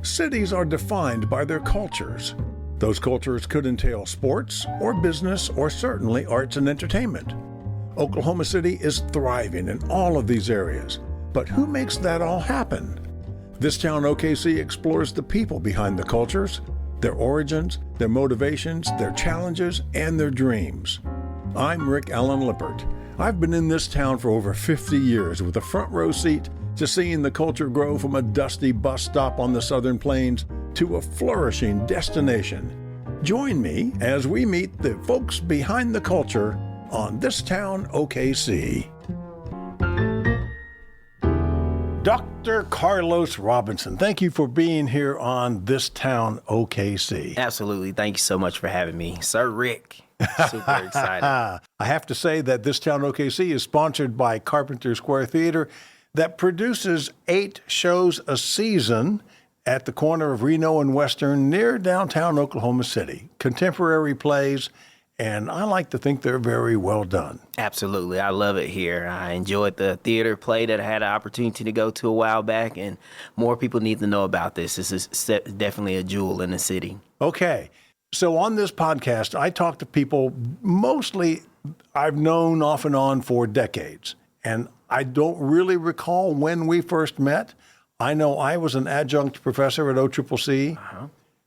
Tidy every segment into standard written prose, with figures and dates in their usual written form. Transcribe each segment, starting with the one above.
Cities are defined by their cultures. Those cultures could entail sports or business or certainly arts and entertainment. Oklahoma City is thriving in all of these areas, but who makes that all happen? This Town OKC explores the people behind the cultures, their origins, their motivations, their challenges, and their dreams. I'm Rick Allen Lippert. I've been in this town for over 50 years with a front row seat to seeing the culture grow from a dusty bus stop on the Southern Plains to a flourishing destination. Join me as we meet the folks behind the culture on This Town OKC. Dr. Carlos Robinson, thank you for being here on This Town OKC. Absolutely. Thank you so much for having me. Sir Rick, super excited. I have to say that This Town OKC is sponsored by Carpenter Square Theater that produces 8 shows a season at the corner of Reno and Western near downtown Oklahoma City. Contemporary plays, and I like to think they're very well done. Absolutely. I love it here. I enjoyed the theater play that I had an opportunity to go to a while back, and more people need to know about this. This is definitely a jewel in the city. Okay. So on this podcast, I talk to people mostly I've known off and on for decades, and I don't really recall when we first met. I know I was an adjunct professor at OCCC.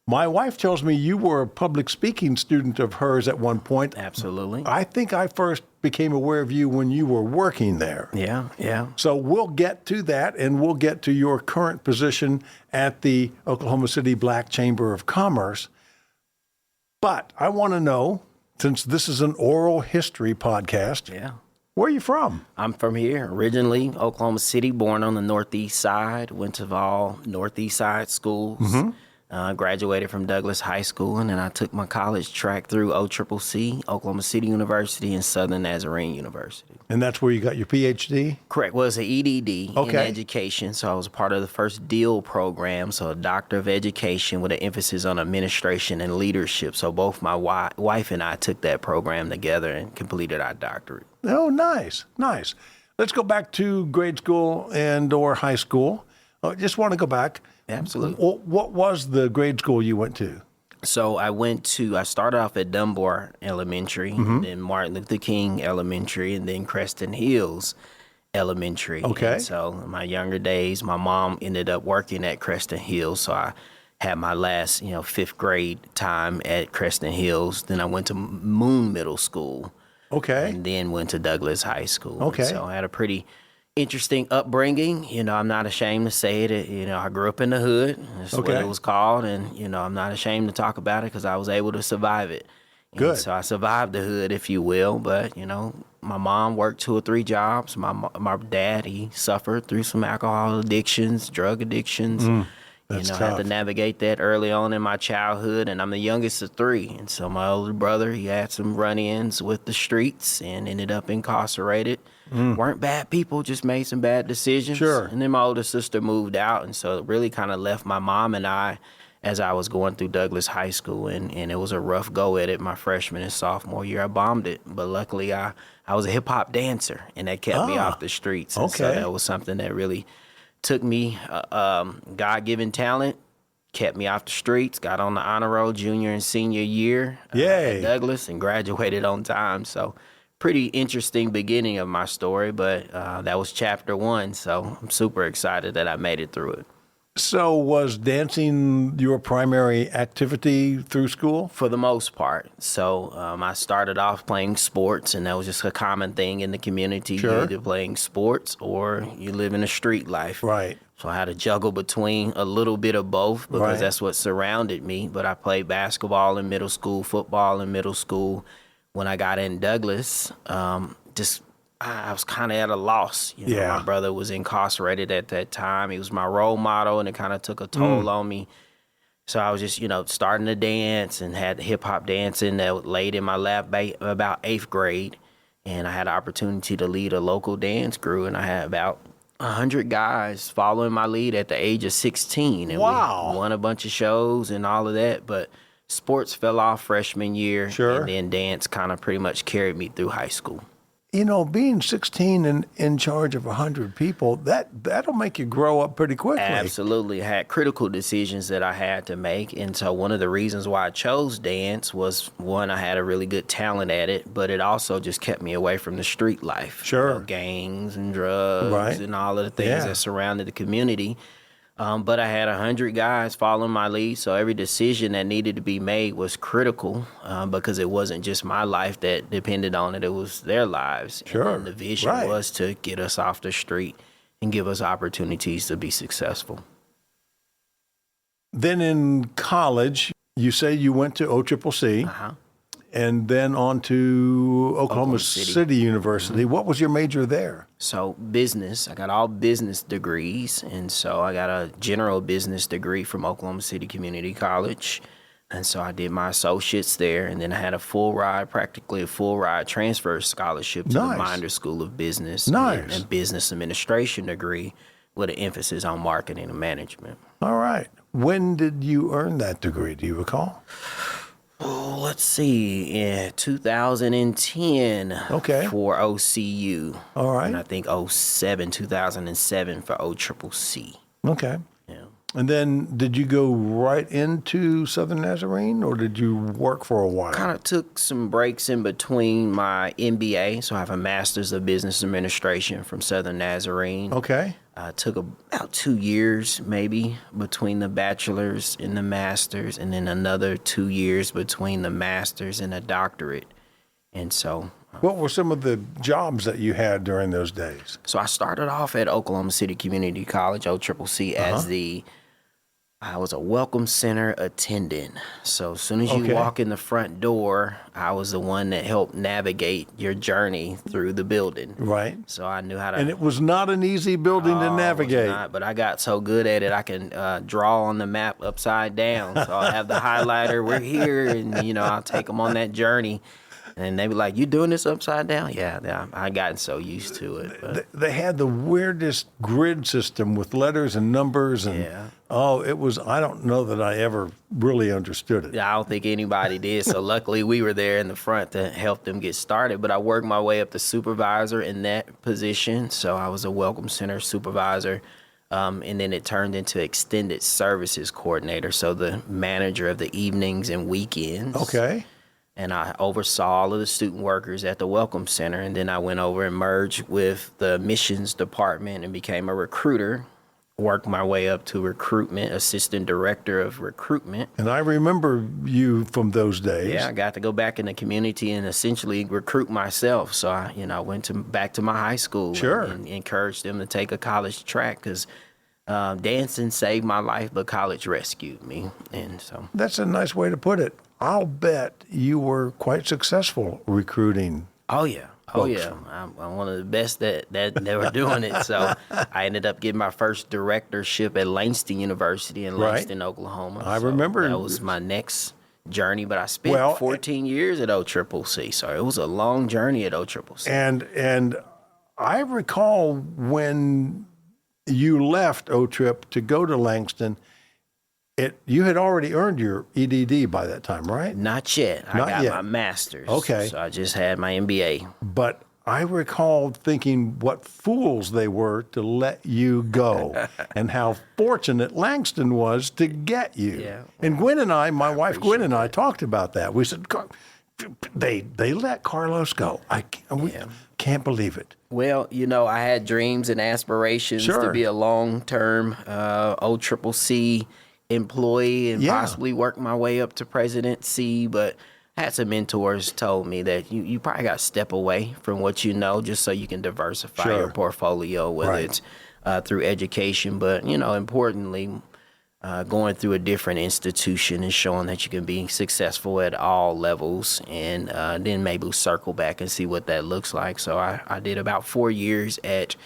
My wife tells me you were a public speaking student of hers at one point. Absolutely. I think I first became aware of you when you were working there. Yeah. So we'll get to that, and we'll get to your current position at the Oklahoma City Black Chamber of Commerce. But I want to know, since this is an oral history podcast, where are you from? I'm from here, originally Oklahoma City, born on the northeast side, went to all northeast side schools. Graduated from Douglas High School, and then I took my college track through OCCC, Oklahoma City University, and Southern Nazarene University. And that's where you got your PhD? Correct. Well, it's an EDD in education, so I was a part of the first DEAL program, so a Doctor of Education with an emphasis on administration and leadership. So both my wife and I took that program together and completed our doctorate. Oh, nice. Let's go back to grade school and or high school. I just want to go back. Absolutely. What was the grade school you went to? So I started off at Dunbar Elementary, then Martin Luther King Elementary, and then Creston Hills Elementary. Okay. And so my younger days, my mom ended up working at Creston Hills, so I had my last, 5th grade time at Creston Hills. Then I went to Moon Middle School. Okay. And then went to Douglas High School. Okay. And so I had a pretty interesting upbringing. I'm not ashamed to say it. I grew up in the hood. That's what it was called. And, I'm not ashamed to talk about it because I was able to survive it. Good. And so I survived the hood, if you will. But, my mom worked 2 or 3 jobs. My dad, he suffered through some alcohol addictions, drug addictions. That's I had to navigate that early on in my childhood, and I'm the youngest of 3. And so my older brother, he had some run-ins with the streets and ended up incarcerated. Weren't bad people, just made some bad decisions. Sure. And then my older sister moved out, and so it really kind of left my mom and I as I was going through Douglas High School, and it was a rough go at it. My freshman and sophomore year, I bombed it, but luckily I was a hip-hop dancer, and that kept me off the streets. And so that was something that really took me, God-given talent, kept me off the streets, got on the honor roll junior and senior year at Douglas, and graduated on time. So pretty interesting beginning of my story, but that was chapter 1. So I'm super excited that I made it through it. So was dancing your primary activity through school? For the most part. So I started off playing sports, and that was just a common thing in the community. Sure. You're either playing sports or you live in a street life. Right. So I had to juggle between a little bit of both because that's what surrounded me. But I played basketball in middle school, football in middle school. When I got in Douglas, I was kind of at a loss. My brother was incarcerated at that time. He was my role model, and it kind of took a toll on me. So I was just, starting to dance and had hip-hop dancing that laid in my lap about 8th grade. And I had an opportunity to lead a local dance crew, and I had about 100 guys following my lead at the age of 16. And we won a bunch of shows and all of that, but sports fell off freshman year. Sure. And then dance kind of pretty much carried me through high school. You know, being 16 and in charge of 100 people, that'll make you grow up pretty quickly. Absolutely. I had critical decisions that I had to make. And so one of the reasons why I chose dance was, one, I had a really good talent at it, but it also just kept me away from the street life. Sure. You know, gangs and drugs and all of the things that surrounded the community. But I had 100 guys following my lead, so every decision that needed to be made was critical because it wasn't just my life that depended on it, it was their lives. Sure. And the vision was to get us off the street and give us opportunities to be successful. Then in college, you say you went to OCCC. And then on to Oklahoma City University. What was your major there? So business. I got all business degrees. And so I got a general business degree from Oklahoma City Community College. And so I did my associates there. And then I had practically a full ride transfer scholarship to the Minder School of Business and business administration degree with an emphasis on marketing and management. All right. When did you earn that degree? Do you recall? Oh, let's see, in 2010 for OCU. All right. And I think 2007 for OCCC. Okay. Yeah. And then did you go right into Southern Nazarene or did you work for a while? Kind of took some breaks in between my MBA. So I have a Master's of Business Administration from Southern Nazarene. Okay. Took about 2 years maybe between the bachelor's and the master's, and then another 2 years between the master's and the doctorate. And so what were some of the jobs that you had during those days? So I started off at Oklahoma City Community College, OCCC, as I was a welcome center attendant. So as soon as you walk in the front door, I was the one that helped navigate your journey through the building. Right. So I knew how to. And it was not an easy building to navigate. It was not, but I got so good at it, I can draw on the map upside down. So I'll have the highlighter, we're here, and, I'll take them on that journey. And they be like, "You doing this upside down?" Yeah, I gotten so used to it. But. They had the weirdest grid system with letters and numbers, and it was. I don't know that I ever really understood it. Yeah, I don't think anybody did. So luckily, we were there in the front to help them get started. But I worked my way up to supervisor in that position. So I was a welcome center supervisor. And then it turned into extended services coordinator, so the manager of the evenings and weekends. Okay. And I oversaw all of the student workers at the Welcome Center. And then I went over and merged with the missions department and became a recruiter, worked my way up to recruitment, assistant director of recruitment. And I remember you from those days. Yeah, I got to go back in the community and essentially recruit myself. So I went back to my high school and encouraged them to take a college track because dancing saved my life, but college rescued me. And so that's a nice way to put it. I'll bet you were quite successful recruiting. Oh, yeah. I'm one of the best that were doing it. So I ended up getting my first directorship at Langston University in Langston, Oklahoma. I remember. That was my next journey, but I spent 14 years at OCCC. So it was a long journey at OCCC. And I recall when you left O-Trip to go to Langston, you had already earned your EDD by that time, right? Not yet. I got my master's. Okay. So I just had my MBA. But I recall thinking what fools they were to let you go and how fortunate Langston was to get you. Yeah. And Gwen and I, my wife Gwen and I, talked about that. We said, they let Carlos go. We can't believe it. Well, I had dreams and aspirations to be a long-term OCCC employee and possibly work my way up to presidency, but I had some mentors told me that you probably got to step away from what you know just so you can diversify your portfolio, whether it's through education, but importantly, going through a different institution and showing that you can be successful at all levels, and then maybe circle back and see what that looks like. So I did about 4 years at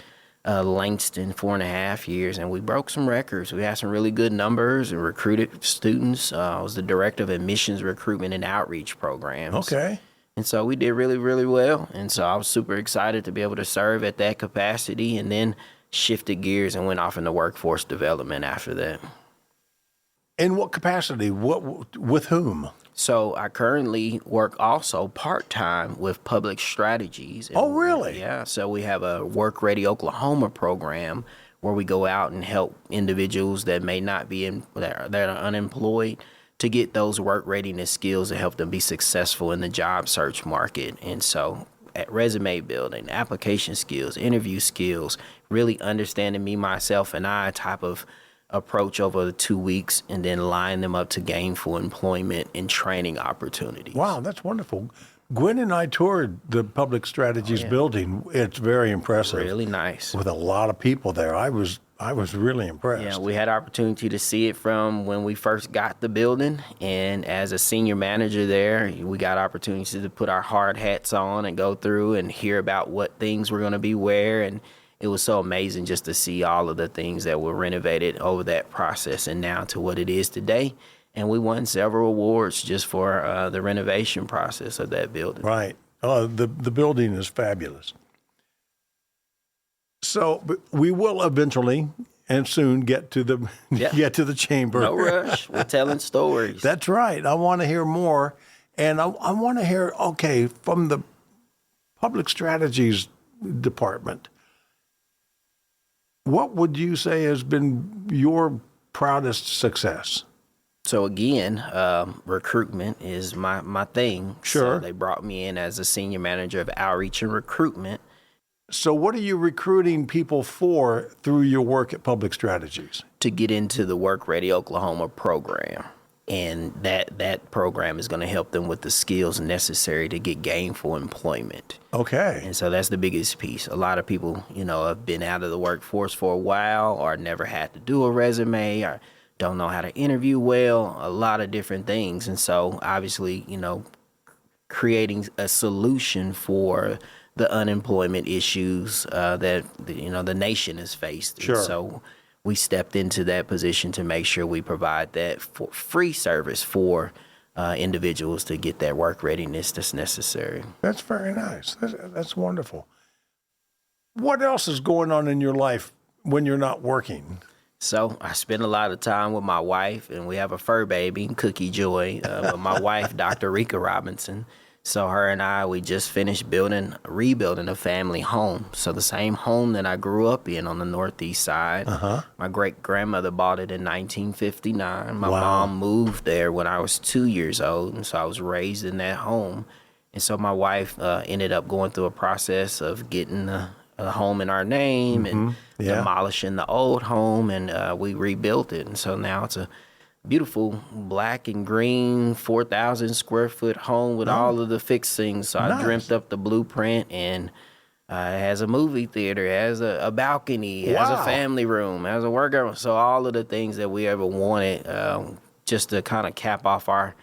Langston, 4.5 years, and we broke some records. We had some really good numbers and recruited students. I was the director of admissions, recruitment, and outreach programs. Okay. And so we did really, really well. And so I was super excited to be able to serve at that capacity, and then shifted gears and went off into workforce development after that. In what capacity? With whom? So I currently work also part-time with Public Strategies. Oh, really? Yeah. So we have a Work Ready Oklahoma program where we go out and help individuals that may not be that are unemployed to get those work readiness skills to help them be successful in the job search market. And so at resume building, application skills, interview skills, really understanding me, myself, and I type of approach over the 2 weeks, and then line them up to gainful employment and training opportunities. Wow, that's wonderful. Gwen and I toured the Public Strategies building. It's very impressive. Really nice. With a lot of people there. I was really impressed. Yeah, we had opportunity to see it from when we first got the building, and as a senior manager there, we got opportunities to put our hard hats on and go through and hear about what things were going to be where, and it was so amazing just to see all of the things that were renovated over that process and now to what it is today. And we won several awards just for the renovation process of that building. Right. The building is fabulous. So we will eventually and soon get to the chamber. No rush. We're telling stories. That's right. I want to hear more. And I want to hear, okay, from the Public Strategies Department, what would you say has been your proudest success? So again, recruitment is my thing. Sure. So they brought me in as a senior manager of outreach and recruitment. So what are you recruiting people for through your work at Public Strategies? To get into the Work Ready Oklahoma program. And that program is going to help them with the skills necessary to get gainful employment. Okay. And so that's the biggest piece. A lot of people, have been out of the workforce for a while or never had to do a resume or don't know how to interview well, a lot of different things. And so obviously, creating a solution for the unemployment issues that, the nation has faced. Sure. And so we stepped into that position to make sure we provide that for free service for individuals to get that work readiness that's necessary. That's very nice. That's wonderful. What else is going on in your life when you're not working? So I spend a lot of time with my wife, and we have a fur baby, Cookie Joy, but my wife, Dr. Rika Robinson. So her and I, we just finished rebuilding a family home. So the same home that I grew up in on the northeast side. Uh-huh. My great-grandmother bought it in 1959. My mom moved there when I was 2 years old, and so I was raised in that home. And so my wife ended up going through a process of getting a home in our name and demolishing the old home, and we rebuilt it. And so now it's a beautiful black and green 4,000 square foot home with all of the fixings. So I dreamt up the blueprint, and it has a movie theater, it has a balcony, it has a family room, it has a workout. So all of the things that we ever wanted, just to kind of cap off our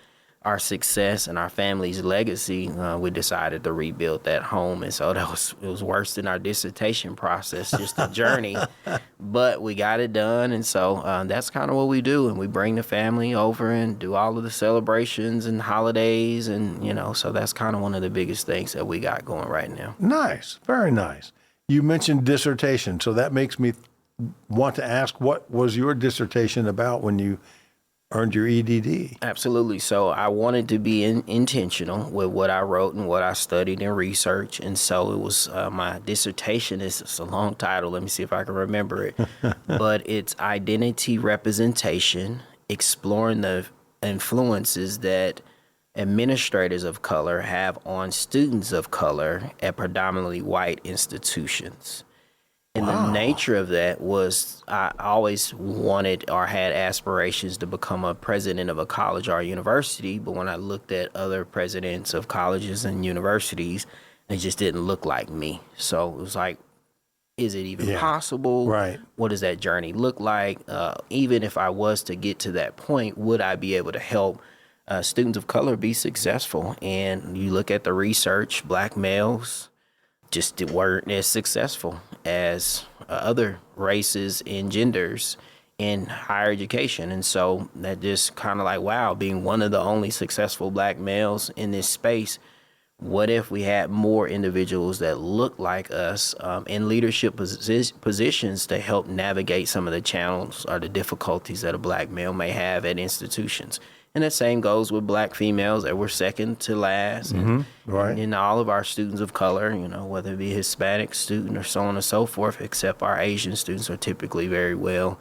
success and our family's legacy, we decided to rebuild that home. And so it was worse than our dissertation process, just a journey, but we got it done. And so that's kind of what we do. And we bring the family over and do all of the celebrations and holidays. And, so that's kind of one of the biggest things that we got going right now. Nice. Very nice. You mentioned dissertation. So that makes me want to ask, what was your dissertation about when you earned your EDD? Absolutely. So I wanted to be intentional with what I wrote and what I studied and researched. And so it was my dissertation. It's a long title. Let me see if I can remember it. But it's Identity Representation, Exploring the Influences that Administrators of Color Have on Students of Color at Predominantly White Institutions. And the nature of that was I always wanted or had aspirations to become a president of a college or a university. But when I looked at other presidents of colleges and universities, they just didn't look like me. So it was like, is it even possible? Right. What does that journey look like? Even if I was to get to that point, would I be able to help students of color be successful? And you look at the research, Black males just weren't as successful as other races and genders in higher education. And so that just kind of like, wow, being one of the only successful Black males in this space, what if we had more individuals that look like us in leadership positions to help navigate some of the channels or the difficulties that a black male may have at institutions? And the same goes with black females that were second to last. And, right. and all of our students of color, you know, whether it be a Hispanic student or so on and so forth, except our Asian students are typically very well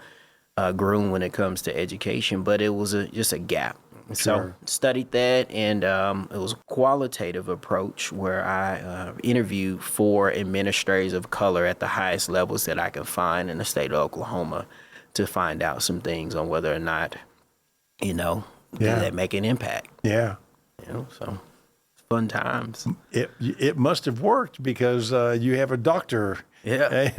groomed when it comes to education. But it was just a gap. Sure. So studied that, and it was a qualitative approach where I interviewed 4 administrators of color at the highest levels that I could find in the state of Oklahoma to find out some things on whether or not, you know, did that make an impact. Yeah. You know, so fun times. It must have worked because you have a doctor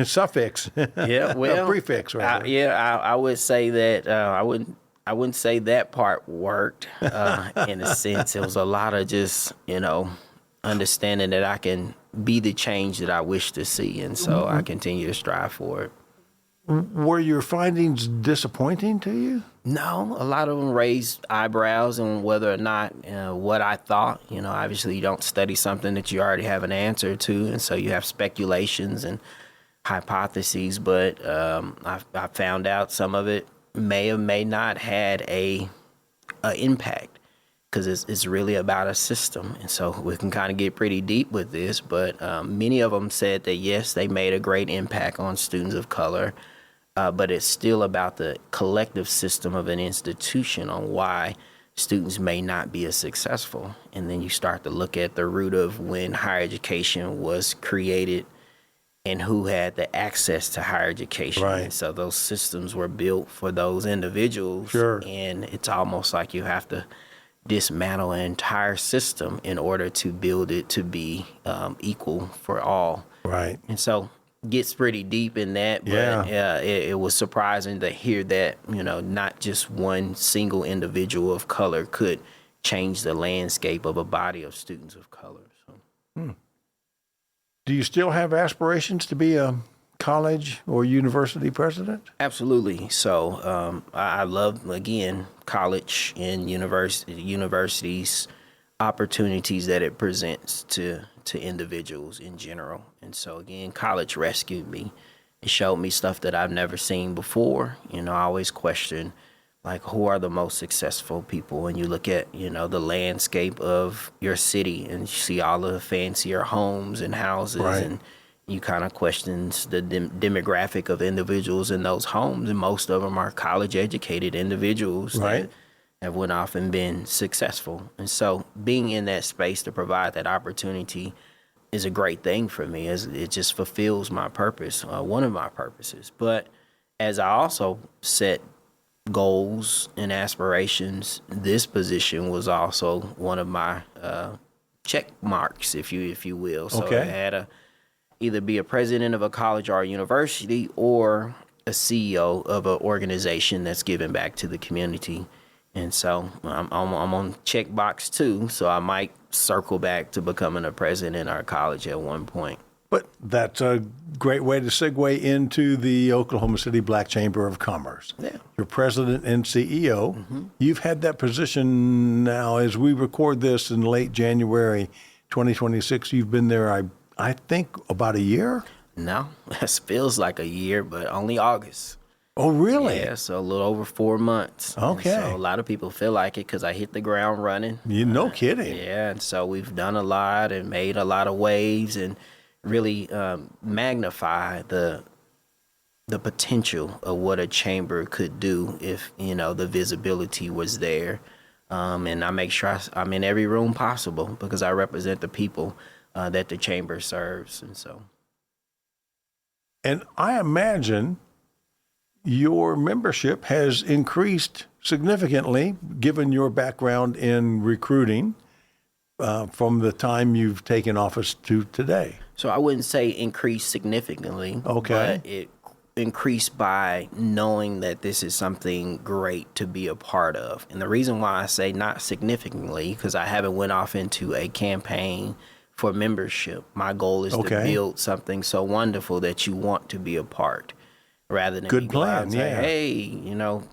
suffix. Yeah, well, a prefix, rather. I would say that I wouldn't say that part worked in a sense. It was a lot of just, you know, understanding that I can be the change that I wish to see. And so I continue to strive for it. Were your findings disappointing to you? No, a lot of them raised eyebrows on whether or not what I thought. You know, obviously you don't study something that you already have an answer to. And so you have speculations and hypotheses. But I found out some of it may or may not had a impact, because it's really about a system. And so we can kind of get pretty deep with this, but many of them said that yes, they made a great impact on students of color, but it's still about the collective system of an institution on why students may not be as successful. And then you start to look at the root of when higher education was created and who had the access to higher education. Right. And so those systems were built for those individuals. Sure. And it's almost like you have to dismantle an entire system in order to build it to be equal for all. Right. And so gets pretty deep in that, but it was surprising to hear that, you know, not just one single individual of color could change the landscape of a body of students of color. So. Do you still have aspirations to be a college or university president? Absolutely. So I love, again, college and universities, opportunities that it presents to individuals in general. And so, again, college rescued me. It showed me stuff that I've never seen before. You know, I always question, like, who are the most successful people? And you look at, you know, the landscape of your city and you see all the fancier homes and houses, right. and you kind of question the demographic of individuals in those homes. And most of them are college educated individuals right. that have went off and been successful. And so being in that space to provide that opportunity is a great thing for me, as it just fulfills my purpose, one of my purposes. But as I also set goals and aspirations, this position was also one of my check marks, if you will. So okay. I had to either be a president of a college or a university, or a CEO of an organization that's giving back to the community. And so I'm on checkbox 2, so I might circle back to becoming a president or a college at one point. But that's a great way to segue into the Oklahoma City Black Chamber of Commerce. Yeah. You're president and CEO. Mm-hmm. You've had that position now, as we record this in late January 2026. You've been there, I think, about a year? No, it feels like a year, but only August. Oh, really? Yeah, so a little over 4 months. Okay. And so a lot of people feel like it because I hit the ground running. No kidding. Yeah, and so we've done a lot and made a lot of waves and really magnify the potential of what a chamber could do if, you know, the visibility was there. And I make sure I'm in every room possible because I represent the people that the chamber serves. And so. And I imagine your membership has increased significantly, given your background in recruiting, from the time you've taken office to today. So I wouldn't say increased significantly. Okay. But it increased by knowing that this is something great to be a part of. And the reason why I say not significantly, because I haven't went off into a campaign for membership. My goal is to build something so wonderful that you want to be a part, rather than good plan, say, hey, you know,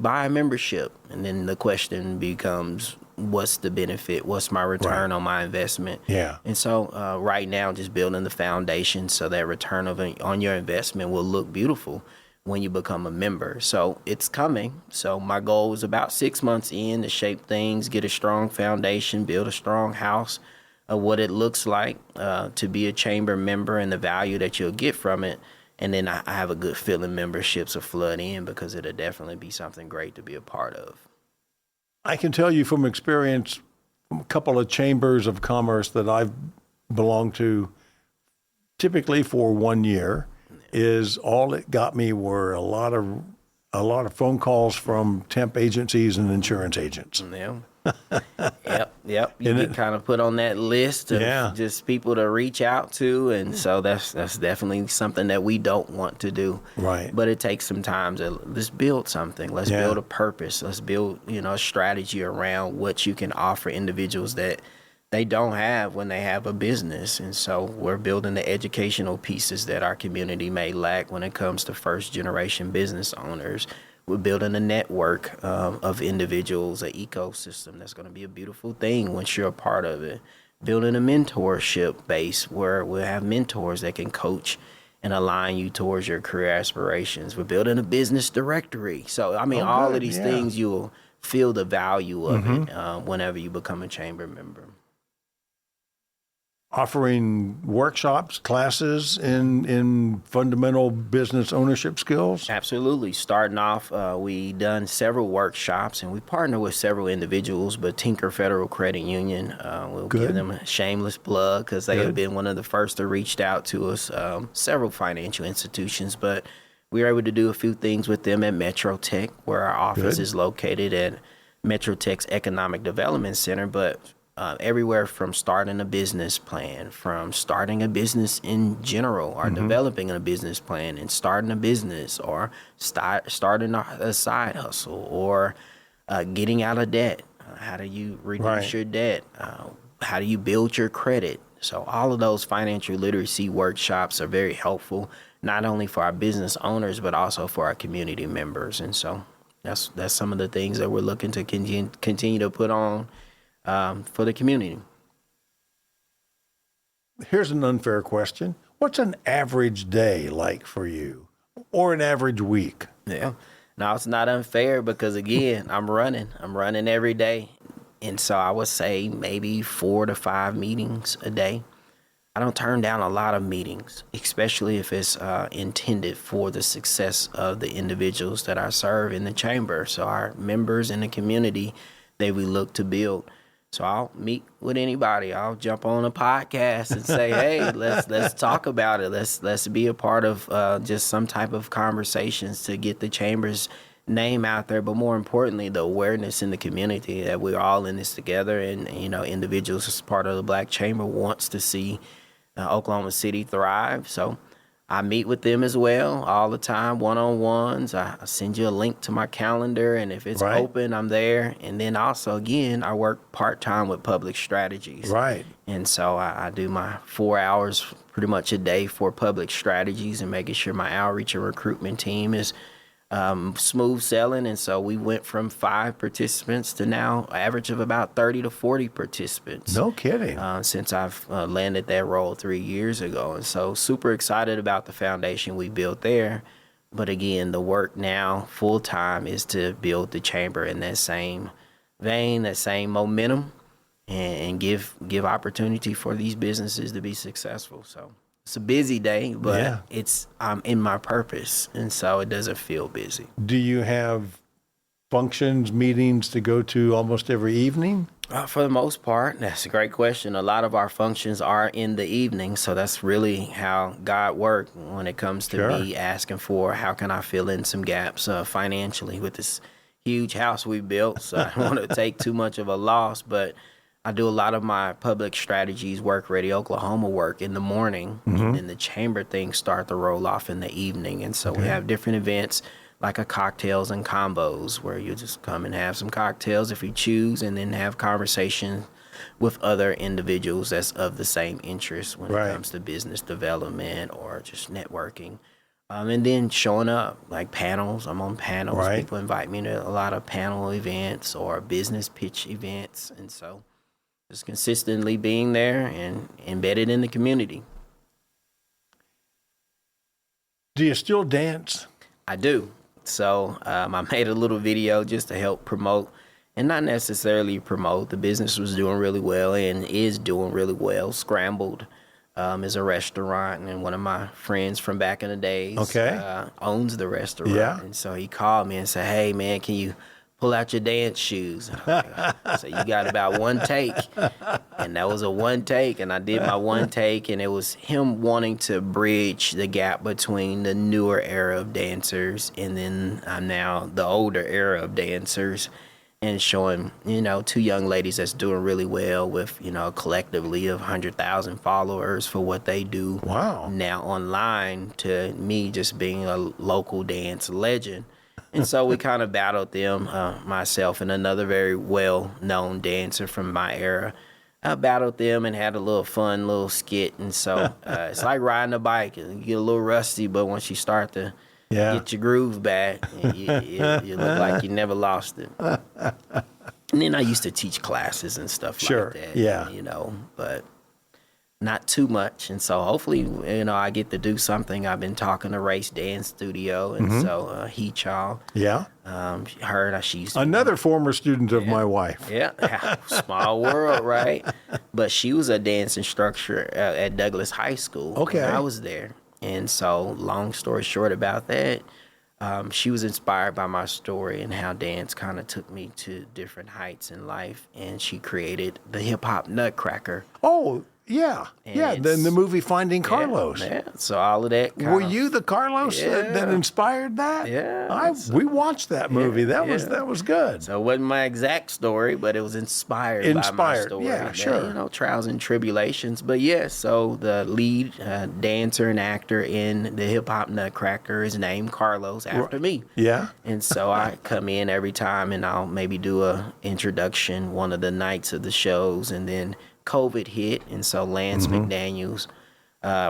buy a membership. And then the question becomes, what's the benefit? What's my return on my investment? Yeah. And so right now, just building the foundation so that return on your investment will look beautiful when you become a member. So it's coming. So my goal was about 6 months in to shape things, get a strong foundation, build a strong house of what it looks like to be a chamber member and the value that you'll get from it. And then I have a good feeling memberships will flood in, because it'll definitely be something great to be a part of. I can tell you from experience, from a couple of chambers of commerce that I've belonged to, typically for 1 year, is all it got me were a lot of phone calls from temp agencies and insurance agents. Yeah. Yep. You get kind of put on that list of just people to reach out to, and so that's definitely something that we don't want to do. Right. But it takes some time to let's build something. Let's build a purpose. Let's build a strategy around what you can offer individuals that they don't have when they have a business. And so we're building the educational pieces that our community may lack when it comes to first generation business owners. We're building a network of individuals, an ecosystem that's going to be a beautiful thing once you're a part of it. Building a mentorship base where we'll have mentors that can coach and align you towards your career aspirations. We're building a business directory. So, I mean, all of these things, you'll feel the value of it whenever you become a chamber member. Offering workshops, classes in fundamental business ownership skills? Absolutely. Starting off, we done several workshops, and we partner with several individuals, but Tinker Federal Credit Union, we'll give them a shameless plug because they have been one of the first to reach out to us, several financial institutions, but we were able to do a few things with them at Metro Tech, where our office is located at Metro Tech's Economic Development Center, but everywhere from starting a business plan, from starting a business in general, or developing a business plan and starting a business, or starting a side hustle, or getting out of debt. How do you reduce your debt? How do you build your credit? So all of those financial literacy workshops are very helpful, not only for our business owners, but also for our community members. And so that's some of the things that we're looking to continue to put on for the community. Here's an unfair question. What's an average day like for you, or an average week? Yeah. No, it's not unfair because, again, I'm running every day. And so I would say maybe 4 to 5 meetings a day. I don't turn down a lot of meetings, especially if it's intended for the success of the individuals that I serve in the chamber. So our members in the community that we look to build. So I'll meet with anybody. I'll jump on a podcast and say, hey, let's talk about it. Let's be a part of just some type of conversations to get the chamber's name out there. But more importantly, the awareness in the community that we're all in this together. And, individuals as part of the Black Chamber wants to see Oklahoma City thrive. So I meet with them as well all the time, one-on-ones. I send you a link to my calendar, and if it's open, I'm there. And then also, again, I work part-time with public strategies. Right. And so I do my 4 hours pretty much a day for public strategies and making sure my outreach and recruitment team is smooth selling. And so we went from 5 participants to now average of about 30 to 40 participants. No kidding. Since I've landed that role 3 years ago. And so super excited about the foundation we built there. But again, the work now full time is to build the chamber in that same vein, that same momentum, and give opportunity for these businesses to be successful. So it's a busy day, but I'm in my purpose, and so it doesn't feel busy. Do you have functions, meetings to go to almost every evening? For the most part, that's a great question. A lot of our functions are in the evening, so that's really how God worked when it comes to me asking for how can I fill in some gaps financially with this huge house we built. So I don't want to take too much of a loss, but I do a lot of my public strategies work, Ready Oklahoma work in the morning, and then the chamber things start to roll off in the evening. And so we have different events like a cocktails and combos where you just come and have some cocktails if you choose, and then have conversations with other individuals that's of the same interest when it comes to business development or just networking. And then showing up, like panels. I'm on panels. Right. People invite me to a lot of panel events or business pitch events. And so just consistently being there and embedded in the community. Do you still dance? I do. So I made a little video just to help promote, and not necessarily promote. The business was doing really well and is doing really well. Scrambled is a restaurant, and one of my friends from back in the days owns the restaurant. Yeah. And so he called me and said, "Hey, man, can you pull out your dance shoes?" So you got about one take. And that was a one take, and I did my one take, and it was him wanting to bridge the gap between the newer era of dancers and then I'm now the older era of dancers, and showing, two young ladies that's doing really well with, collectively of 100,000 followers for what they do. Wow. Now online, to me just being a local dance legend. And so we kind of battled them, myself and another very well-known dancer from my era. I battled them and had a little fun little skit. And so it's like riding a bike. You get a little rusty, but once you start to get your groove back, you look like you never lost it. And then I used to teach classes and stuff like that. Yeah. But not too much. And so hopefully, I get to do something. I've been talking to Race Dance Studio. And so Hui Cha. Yeah. She used to Another former student of my wife. Yeah. Small world, right? But she was a dance instructor at Douglas High School. Okay. When I was there. And so long story short about that, she was inspired by my story and how dance kind of took me to different heights in life. And she created the Hop Nutcracker. Oh, yeah. And then the movie Finding Carlos. Yeah. So all of that Were you the Carlos that inspired that? Yeah. We watched that movie. That was good. So it wasn't my exact story, but it was inspired by my story. Yeah, sure. Trials and tribulations. But so the lead dancer and actor in the Hip Hop Nutcracker is named Carlos after me. Yeah. And so I come in every time and I'll maybe do a introduction one of the nights of the shows, and then COVID hit, and so Lance McDaniel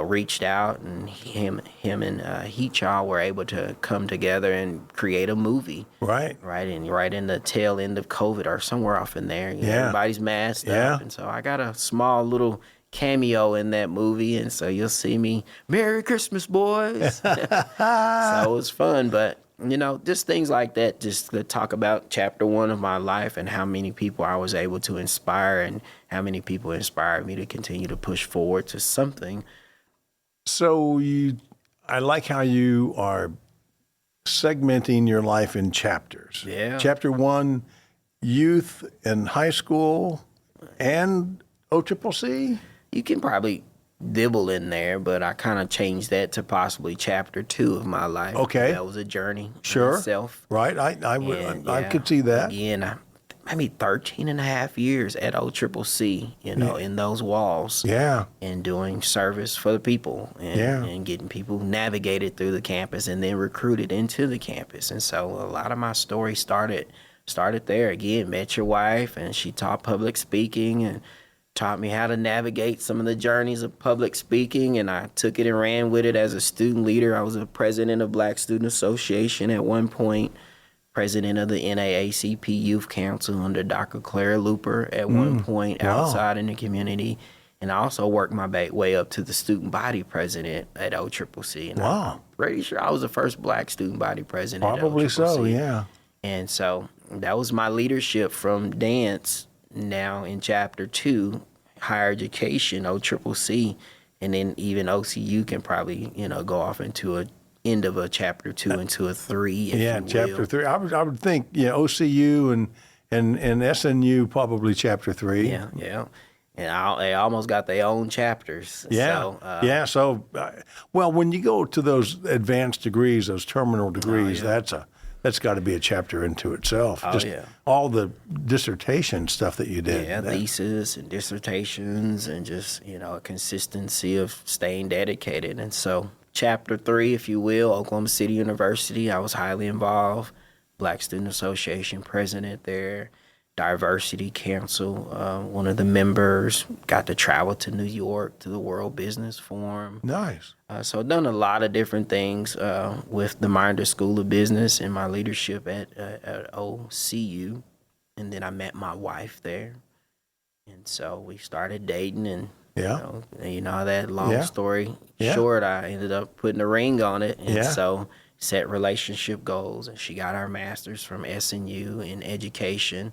reached out, and him and Hui Cha were able to come together and create a movie. Right in the tail end of COVID or somewhere off in there. Everybody's masked up, and so I got a small little cameo in that movie, and so you'll see me, "Merry Christmas, boys." So it was fun, but just things like that, just to talk about chapter one of my life and how many people I was able to inspire and how many people inspired me to continue to push forward to something. So I like how you are segmenting your life in chapters. Yeah. Chapter one, youth and high school and OCCC? You can probably dibble in there, but I kind of changed that to possibly chapter two of my life. Okay. That was a journey Sure. itself. Right. I could see that. Again, maybe 13 and a half years at OCCC, in those walls. Yeah. And doing service for the people and getting people navigated through the campus and then recruited into the campus. And so a lot of my story started there. Again, met your wife, and she taught public speaking and taught me how to navigate some of the journeys of public speaking, and I took it and ran with it as a student leader. I was a president of Black Student Association at one point, president of the NAACP Youth Council under Dr. Clara Looper at one point outside in the community, and I also worked my way up to the student body president at OCCC. And I'm pretty sure I was the first Black student body president Probably at OCCC. so, yeah. And so that was my leadership from dance. Now in chapter two, higher education, OCCC, and then even OCU can probably, go off into a end of a chapter two into a three. Chapter three. I would think, OCU and SNU probably chapter three. Yeah. And they almost got their own chapters. Yeah. So, well, when you go to those advanced degrees, those terminal degrees, that's got to be a chapter into itself. All the dissertation stuff that you did. Yeah, thesis and dissertations and just, a consistency of staying dedicated. And so chapter three, if you will, Oklahoma City University, I was highly involved. Black Student Association president there. Diversity Council, one of the members. Got to travel to New York to the World Business Forum. Nice. So I've done a lot of different things with the Minder School of Business and my leadership at OCU. And then I met my wife there. And so we started dating, and you know that long story short, I ended up putting a ring on it. And so set relationship goals, and she got her master's from SNU in education.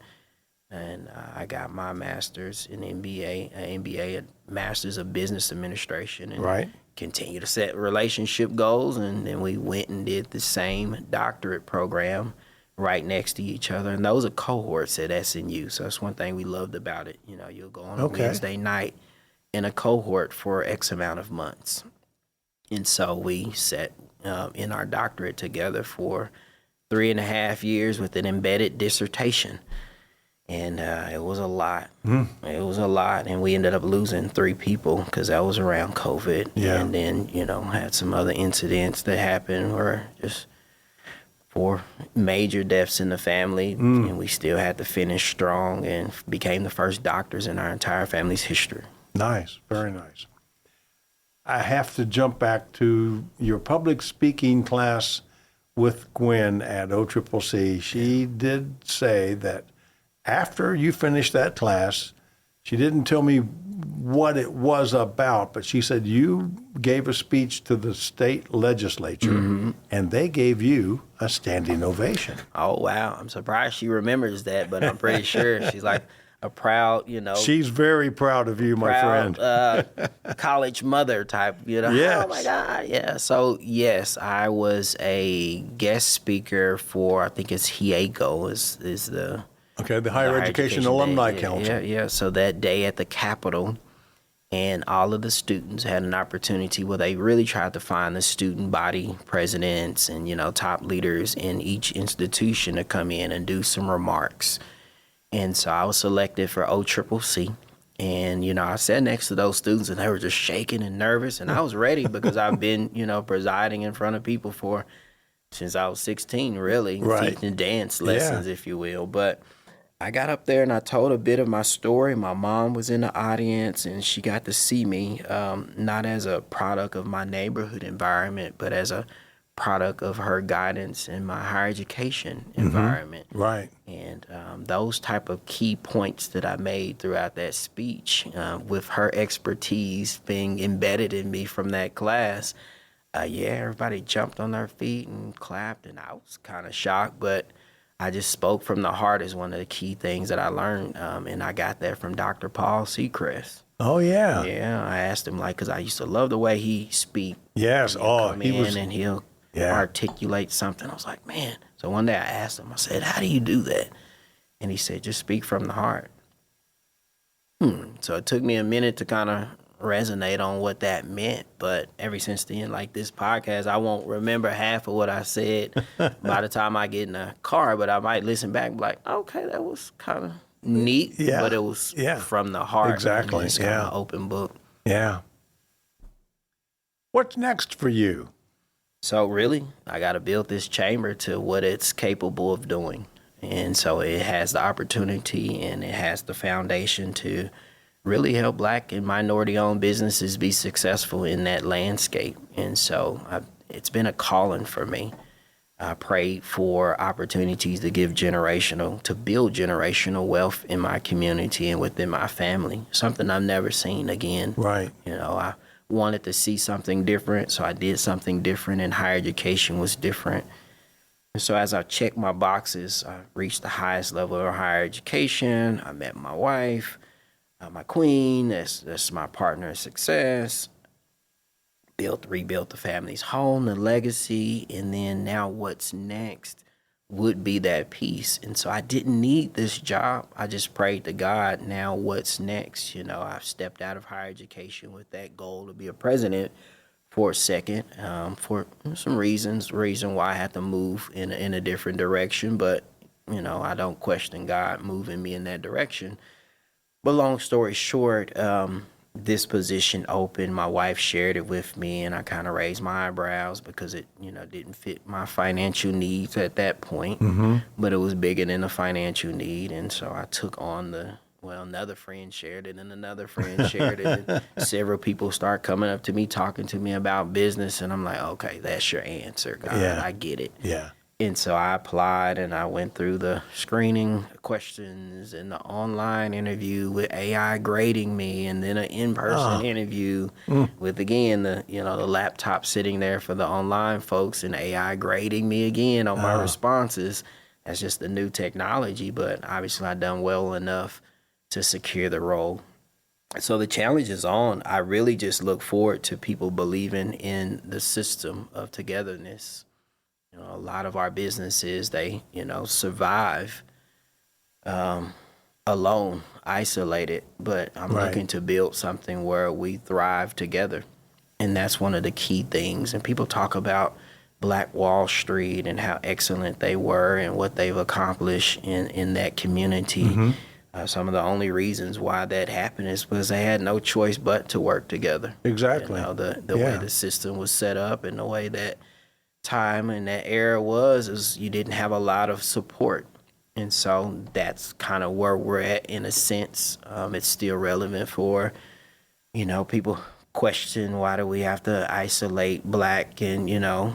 And I got my master's in MBA, a master's of business administration, and continue to set relationship goals. And then we went and did the same doctorate program right next to each other. And those are cohorts at SNU. So that's one thing we loved about it. You know, you'll go on a Wednesday night in a cohort for X amount of months. And so we sat in our doctorate together for 3.5 years with an embedded dissertation. And it was a lot. It was a lot. And we ended up losing 3 people because that was around COVID. And then, you know, had some other incidents that happened where just 4 major deaths in the family. And we still had to finish strong and became the first doctors in our entire family's history. Nice. Very nice. I have to jump back to your public speaking class with Gwen at OCCC. She did say that after you finished that class, she didn't tell me what it was about, but she said you gave a speech to the state legislature, and they gave you a standing ovation. Oh, wow. I'm surprised she remembers that, but I'm pretty sure she's like a proud, you know. She's very proud of you, my friend. College mother type, you know. Yes. Oh, my God. Yeah. So, yes, I was a guest speaker for, I think it's HIECO is the... Okay, the Higher Education Alumni Council. Yeah. So that day at the Capitol, and all of the students had an opportunity where they really tried to find the student body presidents and, you know, top leaders in each institution to come in and do some remarks. And so I was selected for OCCC. And, you know, I sat next to those students, and they were just shaking and nervous. And I was ready because I've been, you know, presiding in front of people since I was 16, really, teaching dance lessons, if you will. But I got up there and I told a bit of my story. My mom was in the audience, and she got to see me, not as a product of my neighborhood environment, but as a product of her guidance in my higher education environment. Right. And those type of key points that I made throughout that speech, with her expertise being embedded in me from that class, everybody jumped on their feet and clapped, and I was kind of shocked, but I just spoke from the heart is one of the key things that I learned, and I got that from Dr. Paul Seacrest. Oh, yeah. Yeah, I asked him, because I used to love the way he speak. Yes, And he'll articulate something. I was like, man. So one day I asked him, I said, how do you do that? And he said, just speak from the heart. So it took me a minute to kind of resonate on what that meant, but ever since then, like this podcast, I won't remember half of what I said by the time I get in the car, but I might listen back and be like, okay, that was kind of neat, but it was from the heart. Exactly. It's kind of open book. Yeah. What's next for you? So really, I got to build this chamber to what it's capable of doing. And so it has the opportunity and it has the foundation to really help Black and minority-owned businesses be successful in that landscape. And so it's been a calling for me. I prayed for opportunities to build generational wealth in my community and within my family, something I've never seen again. Right. You know, I wanted to see something different, so I did something different, and higher education was different. And so as I checked my boxes, I reached the highest level of higher education. I met my wife, my queen, that's my partner in success. Rebuilt the family's home, the legacy, and then now what's next would be that piece. And so I didn't need this job. I just prayed to God, now what's next? You know, I've stepped out of higher education with that goal to be a president for a second, for some reasons. The reason why I had to move in a different direction, but, you know, I don't question God moving me in that direction. But long story short, this position open, my wife shared it with me, and I kind of raised my eyebrows because it, didn't fit my financial needs at that point. But it was bigger than a financial need, and so I took on another friend shared it, and another friend shared it, and several people start coming up to me, talking to me about business, and I'm like, okay, that's your answer, God. Yeah. I get it. Yeah. And so I applied, and I went through the screening questions and the online interview with AI grading me, and then an in-person interview with, again, the laptop sitting there for the online folks, and AI grading me again on my responses. That's just the new technology, but obviously I've done well enough to secure the role. So the challenge is on. I really just look forward to people believing in the system of togetherness. A lot of our businesses, they, survive alone, isolated, but I'm looking to build something where we thrive together. And that's one of the key things. And people talk about Black Wall Street and how excellent they were and what they've accomplished in that community. Some of the only reasons why that happened is because they had no choice but to work together. Exactly. The way the system was set up and the way that time in that era is you didn't have a lot of support. And so that's kind of where we're at in a sense. It's still relevant for, people question why do we have to isolate Black and,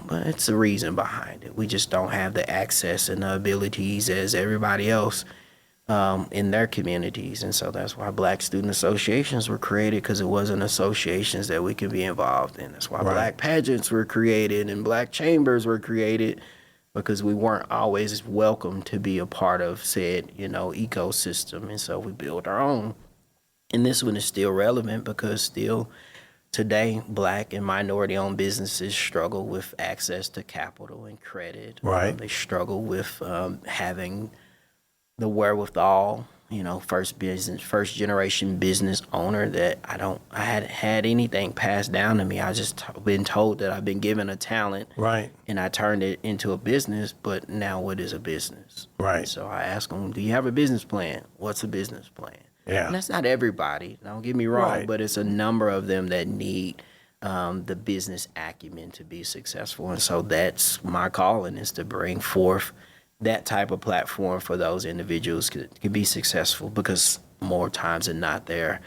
but it's a reason behind it. We just don't have the access and the abilities as everybody else in their communities. And so that's why Black student associations were created, because it wasn't associations that we could be involved in. That's why Black pageants were created and Black chambers were created, because we weren't always welcome to be a part of said, ecosystem. And so we built our own. And this one is still relevant because still today, Black and minority-owned businesses struggle with access to capital and credit. Right. They struggle with having the wherewithal, first generation business owner that I hadn't had anything passed down to me. I just been told that I've been given a talent, Right. and I turned it into a business. But now, what is a business? Right. And so I ask them, do you have a business plan? What's a business plan? Yeah. And that's not everybody. Don't get me wrong, Right. but it's a number of them that need the business acumen to be successful. And so that's my calling, is to bring forth that type of platform for those individuals could be successful, because more times than not, they're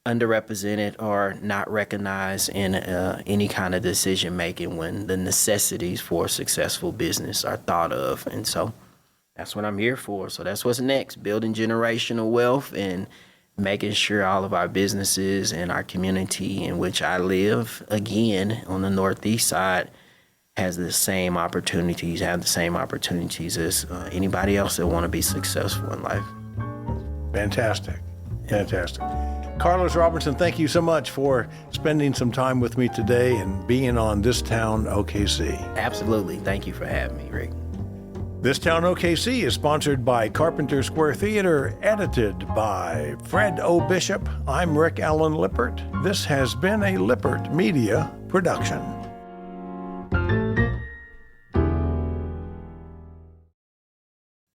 underrepresented or not recognized in any kind of decision making when the necessities for successful business are thought of. And so that's what I'm here for. So that's what's next, building generational wealth and making sure all of our businesses and our community in which I live, again, on the Northeast side, have the same opportunities as anybody else that want to be successful in life. Fantastic. Fantastic. Carlos Robinson, thank you so much for spending some time with me today and being on This Town OKC. Absolutely. Thank you for having me, Rick. This Town OKC is sponsored by Carpenter Square Theater, edited by Fred O. Bishop. I'm Rick Allen Lippert. This has been a Lippert Media production.